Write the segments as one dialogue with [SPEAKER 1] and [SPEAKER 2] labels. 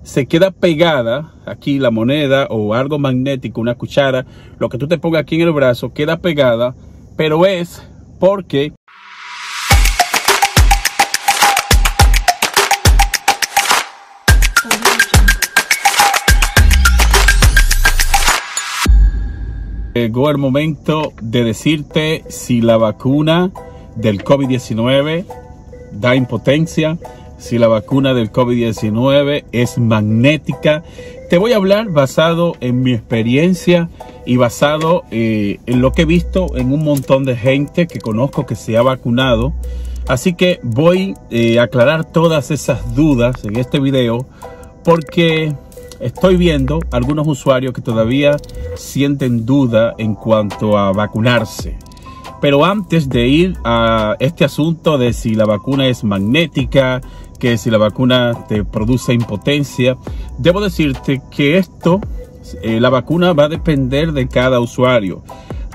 [SPEAKER 1] se queda pegada aquí la moneda o algo magnético, una cuchara, lo que tú te pongas aquí en el brazo, queda pegada, pero es porque llegó el momento de decirte si la vacuna del COVID-19 da impotencia, si la vacuna del COVID-19 es magnética. Te voy a hablar basado en mi experiencia y basado en lo que he visto en un montón de gente que conozco que se ha vacunado. Así que voy a aclarar todas esas dudas en este video, porque estoy viendo algunos usuarios que todavía sienten duda en cuanto a vacunarse. Pero antes de ir a este asunto de si la vacuna es magnética, que si la vacuna te produce impotencia, debo decirte que la vacuna va a depender de cada usuario.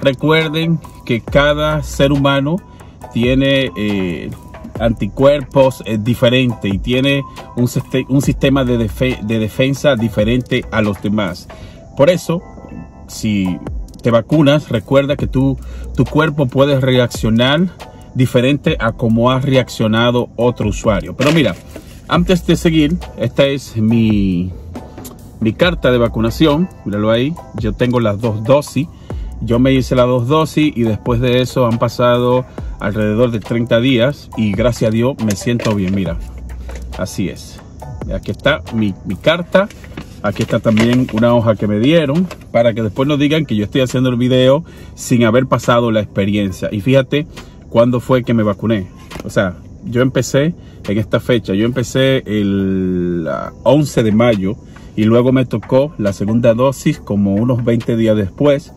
[SPEAKER 1] Recuerden que cada ser humano tiene anticuerpos diferentes y tiene un sistema de defensa diferente a los demás. Por eso, si te vacunas, recuerda que tu cuerpo puede reaccionar diferente a como ha reaccionado otro usuario. Pero mira, antes de seguir, esta es mi carta de vacunación. Míralo ahí, yo tengo las 2 dosis. Yo me hice las 2 dosis y después de eso han pasado alrededor de 30 días y gracias a Dios me siento bien. Mira, así es. Aquí está mi carta. Aquí está también una hoja que me dieron para que después no digan que yo estoy haciendo el video sin haber pasado la experiencia. Y fíjate cuándo fue que me vacuné. O sea, yo empecé en esta fecha. Yo empecé el 11 de mayo y luego me tocó la segunda dosis como unos 20 días después.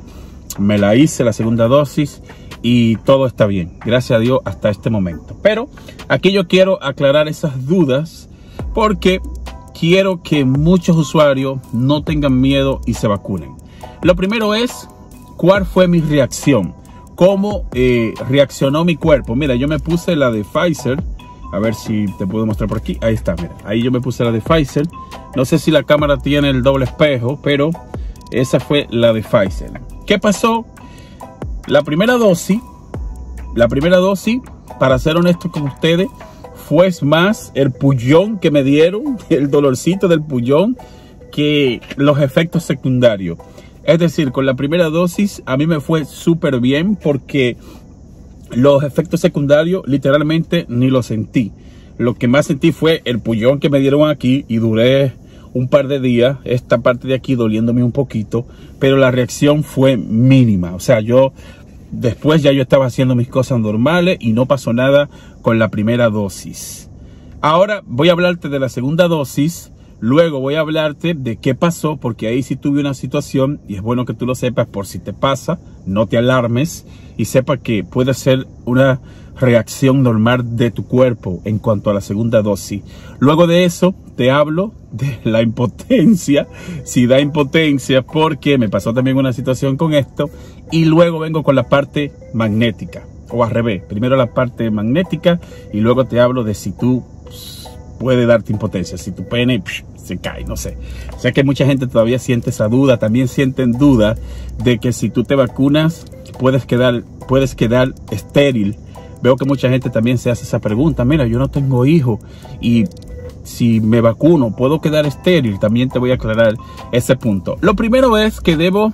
[SPEAKER 1] Me la hice la segunda dosis y todo está bien. Gracias a Dios hasta este momento. Pero aquí yo quiero aclarar esas dudas porque quiero que muchos usuarios no tengan miedo y se vacunen. Lo primero es, ¿cuál fue mi reacción? ¿Cómo reaccionó mi cuerpo? Mira, yo me puse la de Pfizer. A ver si te puedo mostrar por aquí. Ahí está, mira. Ahí yo me puse la de Pfizer. No sé si la cámara tiene el doble espejo, pero esa fue la de Pfizer. ¿Qué pasó? La primera dosis, para ser honesto con ustedes, fue más el pullón que me dieron, el dolorcito del pullón, que los efectos secundarios. Es decir, con la primera dosis a mí me fue súper bien porque los efectos secundarios literalmente ni los sentí. Lo que más sentí fue el pullón que me dieron aquí y duré un par de días, esta parte de aquí doliéndome un poquito, pero la reacción fue mínima. O sea, después ya yo estaba haciendo mis cosas normales y no pasó nada con la primera dosis. Ahora voy a hablarte de la segunda dosis, luego voy a hablarte de qué pasó, porque ahí sí tuve una situación y es bueno que tú lo sepas por si te pasa, no te alarmes y sepa que puede ser una reacción normal de tu cuerpo en cuanto a la segunda dosis. Luego de eso te hablo de la impotencia, si da impotencia, porque me pasó también una situación con esto, y luego vengo con la parte magnética, o al revés, primero la parte magnética y luego te hablo de si tú puede darte impotencia, si tu pene se cae, no sé. O sea que mucha gente todavía siente esa duda, también sienten duda de que si tú te vacunas puedes quedar estéril. Veo que mucha gente también se hace esa pregunta. Mira, yo no tengo hijos y si me vacuno, ¿puedo quedar estéril? También te voy a aclarar ese punto. Lo primero es que debo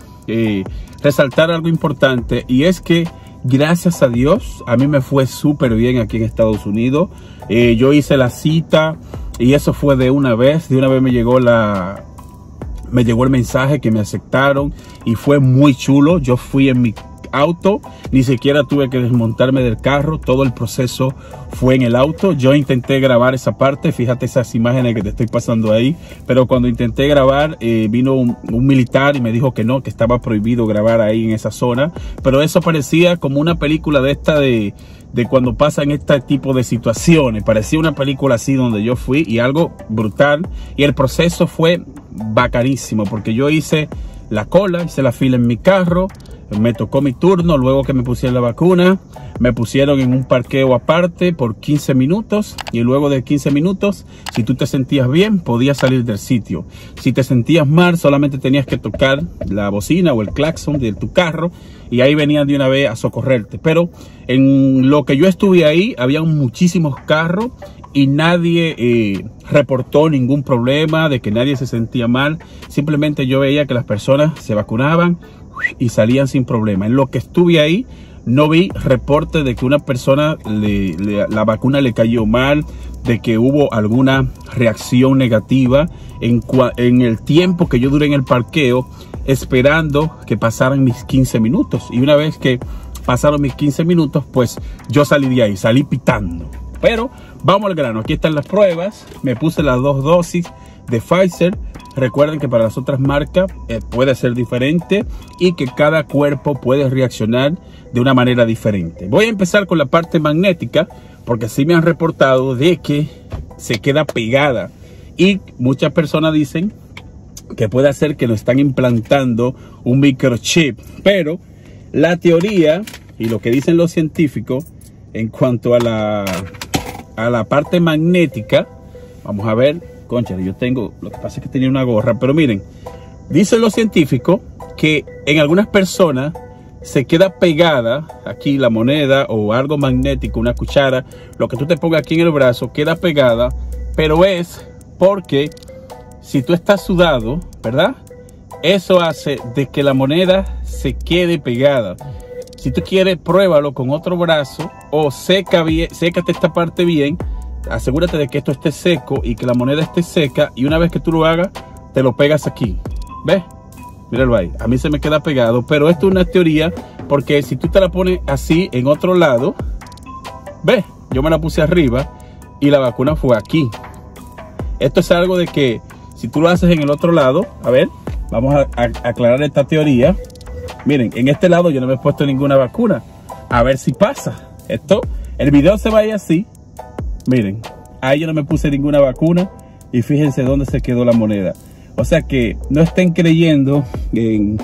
[SPEAKER 1] resaltar algo importante, y es que gracias a Dios a mí me fue súper bien aquí en Estados Unidos. Yo hice la cita y eso fue de una vez me llegó el mensaje que me aceptaron y fue muy chulo. Yo fui en mi auto, ni siquiera tuve que desmontarme del carro, todo el proceso fue en el auto. Yo intenté grabar esa parte, fíjate esas imágenes que te estoy pasando ahí, pero cuando intenté grabar vino un militar y me dijo que no, que estaba prohibido grabar ahí en esa zona, pero eso parecía como una película de esta de cuando pasan este tipo de situaciones, parecía una película así donde yo fui, y algo brutal, y el proceso fue bacanísimo porque yo hice la cola, hice la fila en mi carro, me tocó mi turno, luego que me pusieron la vacuna, me pusieron en un parqueo aparte por 15 minutos y luego de 15 minutos, si tú te sentías bien, podías salir del sitio. Si te sentías mal, solamente tenías que tocar la bocina o el claxon de tu carro y ahí venían de una vez a socorrerte. Pero en lo que yo estuve ahí, había muchísimos carros y nadie reportó ningún problema, de que nadie se sentía mal. Simplemente yo veía que las personas se vacunaban y salían sin problema. En lo que estuve ahí, no vi reporte de que una persona la vacuna le cayó mal, de que hubo alguna reacción negativa en el tiempo que yo duré en el parqueo esperando que pasaran mis 15 minutos. Y una vez que pasaron mis 15 minutos, pues yo salí de ahí, salí pitando. Pero vamos al grano, aquí están las pruebas. Me puse las 2 dosis de Pfizer. Recuerden que para las otras marcas puede ser diferente y que cada cuerpo puede reaccionar de una manera diferente. Voy a empezar con la parte magnética porque sí me han reportado de que se queda pegada y muchas personas dicen que puede ser que nos están implantando un microchip. Pero la teoría y lo que dicen los científicos en cuanto a la parte magnética, vamos a ver. Concha, yo tengo, lo que pasa es que tenía una gorra, pero miren, dicen los científicos que en algunas personas se queda pegada aquí la moneda o algo magnético, una cuchara, lo que tú te pongas aquí en el brazo, queda pegada, pero es porque si tú estás sudado, ¿verdad? Eso hace de que la moneda se quede pegada. Si tú quieres, pruébalo con otro brazo o sécate esta parte bien. Asegúrate de que esto esté seco y que la moneda esté seca y una vez que tú lo hagas, te lo pegas aquí. ¿Ves? Míralo ahí. A mí se me queda pegado, pero esto es una teoría porque si tú te la pones así en otro lado, ¿ves? Yo me la puse arriba y la vacuna fue aquí. Esto es algo de que si tú lo haces en el otro lado, a ver, vamos a aclarar esta teoría. Miren, en este lado yo no me he puesto ninguna vacuna. A ver si pasa. El video se va a ir así. Miren, ahí yo no me puse ninguna vacuna y fíjense dónde se quedó la moneda. O sea que no estén creyendo en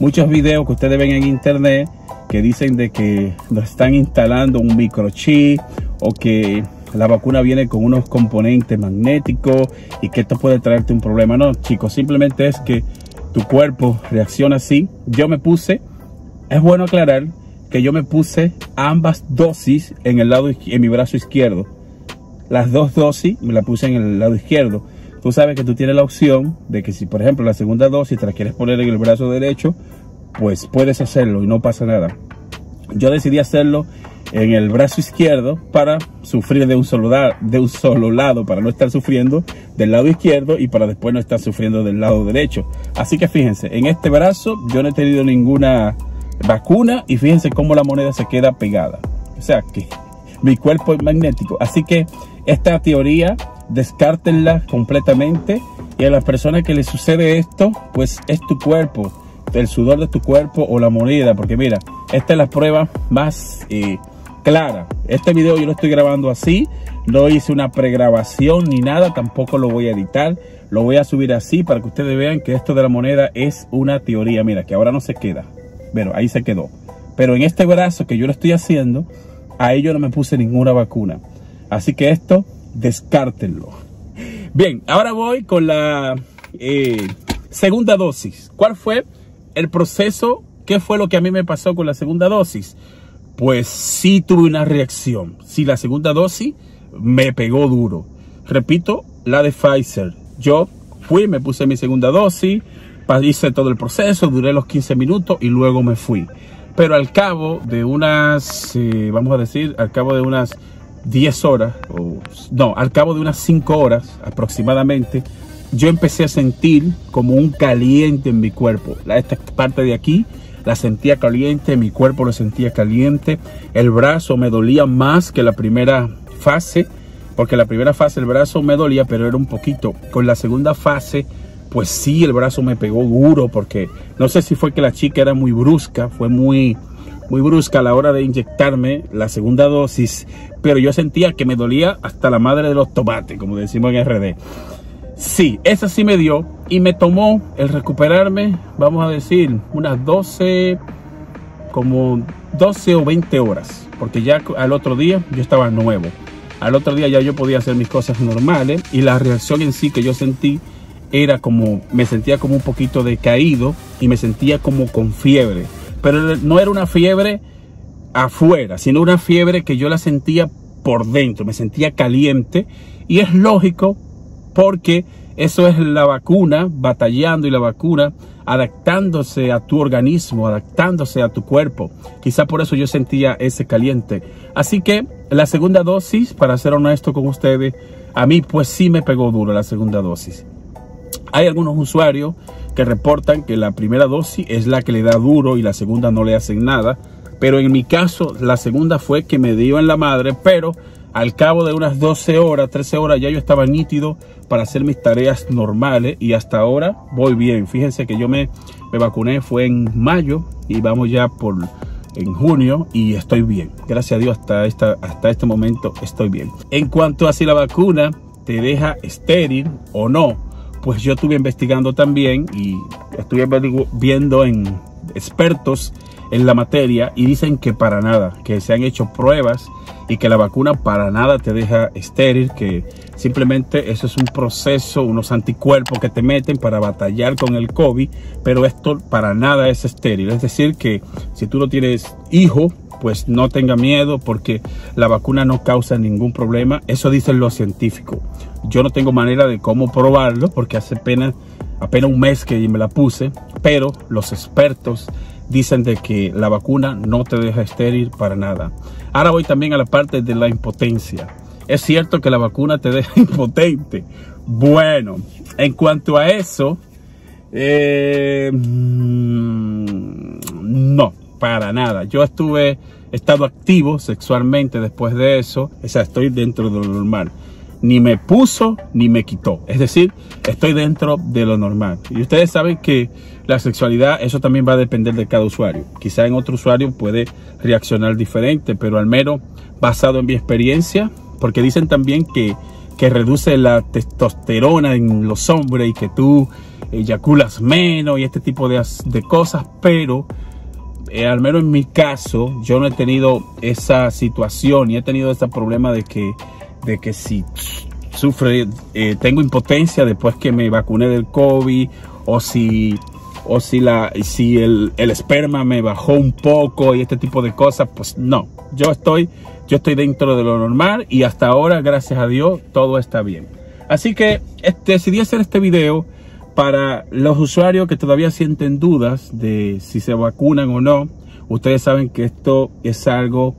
[SPEAKER 1] muchos videos que ustedes ven en internet que dicen de que nos están instalando un microchip o que la vacuna viene con unos componentes magnéticos y que esto puede traerte un problema. No, chicos, simplemente es que tu cuerpo reacciona así. Yo me puse, es bueno aclarar que yo me puse ambas dosis en mi brazo izquierdo. Las 2 dosis me la puse en el lado izquierdo. Tú sabes que tú tienes la opción de que si, por ejemplo, la segunda dosis te la quieres poner en el brazo derecho, pues puedes hacerlo y no pasa nada. Yo decidí hacerlo en el brazo izquierdo para sufrir de un solo lado, para no estar sufriendo del lado izquierdo y para después no estar sufriendo del lado derecho. Así que fíjense, en este brazo yo no he tenido ninguna vacuna y fíjense cómo la moneda se queda pegada. O sea que mi cuerpo es magnético. Así que esta teoría descártenla completamente y a las personas que les sucede esto, pues es tu cuerpo, el sudor de tu cuerpo o la moneda, porque mira, esta es la prueba más clara. Este video yo lo estoy grabando así, no hice una pregrabación ni nada, tampoco lo voy a editar, lo voy a subir así para que ustedes vean que esto de la moneda es una teoría. Mira, que ahora no se queda, pero ahí se quedó. Pero en este brazo que yo lo estoy haciendo, ahí yo no me puse ninguna vacuna. Así que esto, descártenlo. Bien, ahora voy con la segunda dosis. ¿Cuál fue el proceso? ¿Qué fue lo que a mí me pasó con la segunda dosis? Pues sí tuve una reacción. Sí, la segunda dosis me pegó duro. Repito, la de Pfizer. Yo fui, me puse mi segunda dosis, hice todo el proceso, duré los 15 minutos y luego me fui. Pero al cabo de unas, vamos a decir, al cabo de unas 10 horas, al cabo de unas 5 horas aproximadamente, yo empecé a sentir como un caliente en mi cuerpo. Esta parte de aquí la sentía caliente, mi cuerpo lo sentía caliente, el brazo me dolía más que la primera fase, porque la primera fase el brazo me dolía, pero era un poquito. Con la segunda fase, pues sí, el brazo me pegó duro, porque no sé si fue que la chica era muy brusca, fue muy brusca a la hora de inyectarme la segunda dosis, pero yo sentía que me dolía hasta la madre de los tomates, como decimos en RD. Sí, esa sí me dio y me tomó el recuperarme, vamos a decir, unas 12 o 20 horas, porque ya al otro día yo estaba nuevo. Al otro día ya yo podía hacer mis cosas normales y la reacción en sí que yo sentí era como, me sentía como un poquito decaído y me sentía como con fiebre, pero no era una fiebre afuera, sino una fiebre que yo la sentía por dentro, me sentía caliente, y es lógico porque eso es la vacuna batallando y la vacuna adaptándose a tu organismo, adaptándose a tu cuerpo. Quizá por eso yo sentía ese caliente. Así que la segunda dosis, para ser honesto con ustedes, a mí pues sí me pegó duro la segunda dosis. Hay algunos usuarios que reportan que la primera dosis es la que le da duro y la segunda no le hacen nada. Pero en mi caso, la segunda fue que me dio en la madre, pero al cabo de unas 12 horas, 13 horas, ya yo estaba nítido para hacer mis tareas normales y hasta ahora voy bien. Fíjense que yo me vacuné, fue en mayo y vamos ya en junio y estoy bien. Gracias a Dios hasta este momento estoy bien. En cuanto a si la vacuna te deja estéril o no, pues yo estuve investigando también y estuve viendo en expertos en la materia y dicen que para nada, que se han hecho pruebas y que la vacuna para nada te deja estéril, que simplemente eso es un proceso, unos anticuerpos que te meten para batallar con el COVID, pero esto para nada es estéril. Es decir, que si tú no tienes hijo, pues no tenga miedo porque la vacuna no causa ningún problema. Eso dicen los científicos. Yo no tengo manera de cómo probarlo porque hace apenas un mes que me la puse, pero los expertos dicen de que la vacuna no te deja estéril para nada. Ahora voy también a la parte de la impotencia. Es cierto que la vacuna te deja impotente. Bueno, en cuanto a eso, no, para nada. Yo he estado activo sexualmente después de eso. O sea, estoy dentro de lo normal. Ni me puso ni me quitó. Es decir, estoy dentro de lo normal. Y ustedes saben que la sexualidad, eso también va a depender de cada usuario. Quizá en otro usuario puede reaccionar diferente, pero al menos basado en mi experiencia, porque dicen también que reduce la testosterona en los hombres y que tú eyaculas menos y este tipo de cosas, pero al menos en mi caso, yo no he tenido esa situación y he tenido ese problema de que si tengo impotencia después que me vacuné del COVID o si el esperma me bajó un poco y este tipo de cosas, pues no, yo estoy dentro de lo normal y hasta ahora, gracias a Dios, todo está bien. Así que decidí hacer este video para los usuarios que todavía sienten dudas de si se vacunan o no. Ustedes saben que esto es algo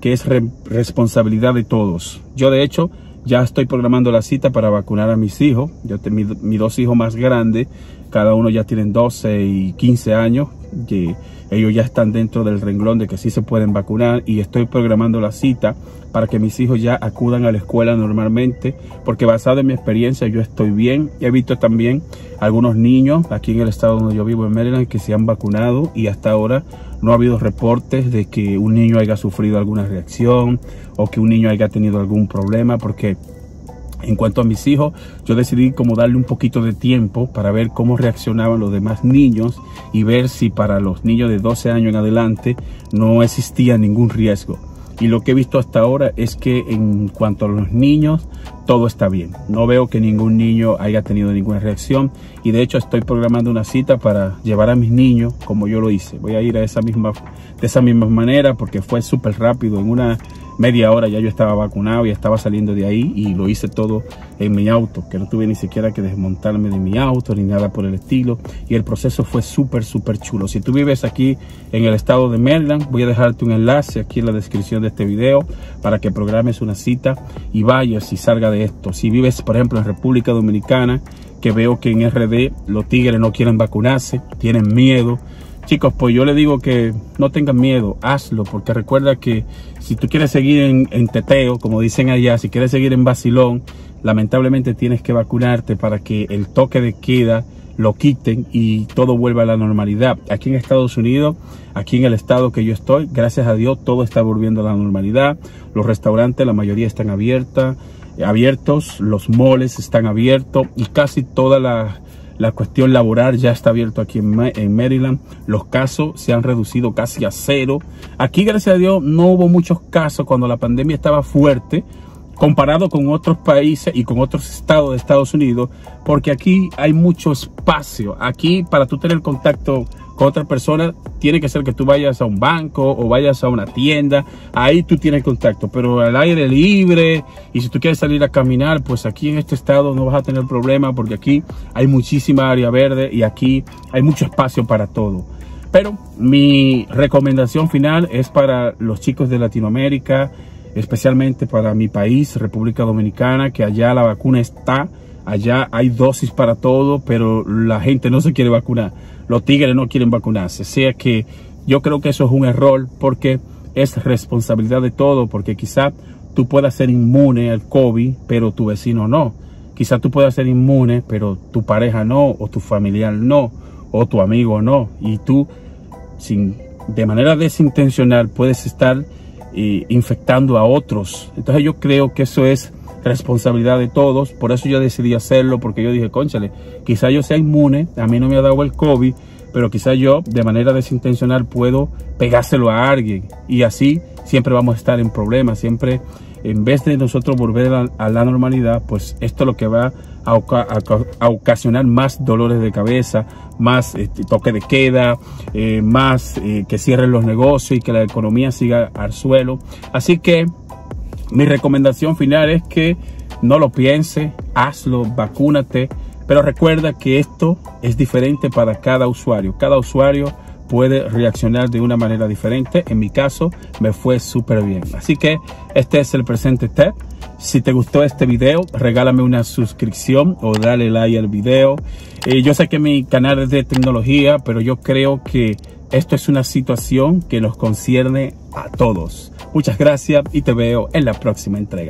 [SPEAKER 1] que es responsabilidad de todos. Yo de hecho ya estoy programando la cita para vacunar a mis hijos. Yo tengo mis dos hijos más grandes, cada uno ya tienen 12 y 15 años, que ellos ya están dentro del renglón de que sí se pueden vacunar, y estoy programando la cita para que mis hijos ya acudan a la escuela normalmente, porque basado en mi experiencia yo estoy bien. He visto también algunos niños aquí en el estado donde yo vivo, en Maryland, que se han vacunado y hasta ahora no ha habido reportes de que un niño haya sufrido alguna reacción o que un niño haya tenido algún problema, porque en cuanto a mis hijos, yo decidí como darle un poquito de tiempo para ver cómo reaccionaban los demás niños y ver si para los niños de 12 años en adelante no existía ningún riesgo. Y lo que he visto hasta ahora es que en cuanto a los niños, todo está bien. No veo que ningún niño haya tenido ninguna reacción. Y de hecho estoy programando una cita para llevar a mis niños como yo lo hice. Voy a ir de esa misma manera porque fue súper rápido. En una media hora ya yo estaba vacunado y estaba saliendo de ahí, y lo hice todo en mi auto, que no tuve ni siquiera que desmontarme de mi auto ni nada por el estilo, y el proceso fue súper chulo. Si tú vives aquí en el estado de Maryland, voy a dejarte un enlace aquí en la descripción de este video para que programes una cita y vayas y salga de esto. Si vives por ejemplo en República Dominicana, que veo que en RD los tigres no quieren vacunarse, tienen miedo, chicos, pues yo les digo que no tengan miedo, hazlo, porque recuerda que si tú quieres seguir en teteo, como dicen allá, si quieres seguir en vacilón, lamentablemente tienes que vacunarte para que el toque de queda lo quiten y todo vuelva a la normalidad. Aquí en Estados Unidos, aquí en el estado que yo estoy, gracias a Dios, todo está volviendo a la normalidad. Los restaurantes, la mayoría están abiertos. abiertos, los malls están abiertos y casi toda la cuestión laboral ya está abierto aquí en Maryland. Los casos se han reducido casi a cero. Aquí, gracias a Dios, no hubo muchos casos cuando la pandemia estaba fuerte, comparado con otros países y con otros estados de Estados Unidos, porque aquí hay mucho espacio. Aquí, para tú tener contacto con otras personas, tiene que ser que tú vayas a un banco o vayas a una tienda. Ahí tú tienes contacto, pero al aire libre, y si tú quieres salir a caminar, pues aquí en este estado no vas a tener problema, porque aquí hay muchísima área verde y aquí hay mucho espacio para todo. Pero mi recomendación final es para los chicos de Latinoamérica, especialmente para mi país, República Dominicana, que allá la vacuna está, allá hay dosis para todo, pero la gente no se quiere vacunar. Los tigres no quieren vacunarse. O sea que yo creo que eso es un error, porque es responsabilidad de todo, porque quizá tú puedas ser inmune al COVID, pero tu vecino no. Quizá tú puedas ser inmune, pero tu pareja no, o tu familiar no, o tu amigo no. Y tú, de manera desintencional, puedes estar infectando a otros. Entonces yo creo que eso es responsabilidad de todos. Por eso yo decidí hacerlo, porque yo dije, cónchale, quizá yo sea inmune, a mí no me ha dado el COVID, pero quizá yo de manera desintencional puedo pegárselo a alguien, y así siempre vamos a estar en problemas. Siempre, en vez de nosotros volver a la normalidad, pues esto es lo que va a ocasionar más dolores de cabeza, más toque de queda, más que cierren los negocios y que la economía siga al suelo. Así que mi recomendación final es que no lo pienses, hazlo, vacúnate, pero recuerda que esto es diferente para cada usuario. Cada usuario puede reaccionar de una manera diferente. En mi caso me fue súper bien. Así que este es el presente tip. Si te gustó este video, regálame una suscripción o dale like al video. Yo sé que mi canal es de tecnología, pero yo creo que esto es una situación que nos concierne a todos. Muchas gracias y te veo en la próxima entrega.